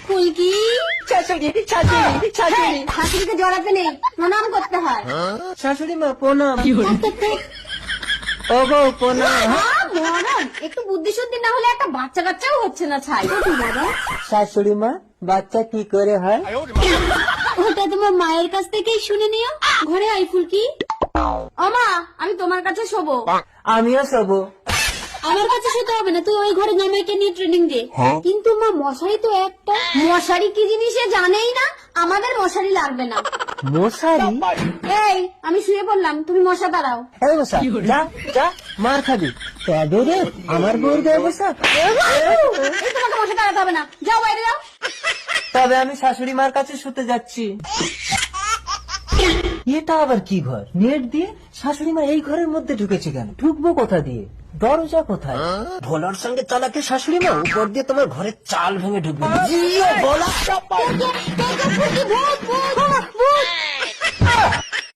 ফুলকি শাশুড়ি শাশুড়ি শাশুড়ি শাশুড়িকে জড়াতে নেই, প্রণাম করতে হয়। শাশুড়ি মা প্রণাম। ও গো প্রণাম। মরণ, একটু বুদ্ধি শুদ্ধি না হলে একটা বাচ্চা কাচ্চাও হচ্ছে না ছাই। বাবা, শাশুড়ি মা বাচ্চা কি করে হয়? ওটা তোমার মায়ের কাছ থেকেই শুনে নিও। ঘরে আই ফুলকি। ও মা, আমি তোমার কাছে শোবো। আমিও শোবো। আমার কাছে শুতে হবে না, তুই ওই ঘরে জামাইকে নিয়ে ট্রেনিং দে। কিন্তু মা, মশারি তো একটা। মশারি কি জিনিস এ জানেই না, আমাদের মশারি লাগবে না। মশারি? এই, আমি শুয়ে পড়লাম, তুমি মশা দাঁড়াও। এই মশা যা যা, মার খাবি। প্যাডে রে আমার বউর গায়ে বসা। এই, তোমাকে মশা দাঁড়াতে হবে না, যাও বাইরে যাও। তবে আমি শাশুড়ি মার কাছে শুতে যাচ্ছি। এটা আবার কি ঘর? নেট দিয়ে শাশুড়ি মা এই ঘরের মধ্যে ঢুকেছে কেন? ঢুকবো কোথা দিয়ে? দরজা কোথায়? ভোলার সঙ্গে চালাকে শাশুড়ি মা উপর দিয়ে তোমার ঘরের চাল ভেঙে ঢুকবে। জিও ভোলা। ফুলকি, ভূত, ভূত।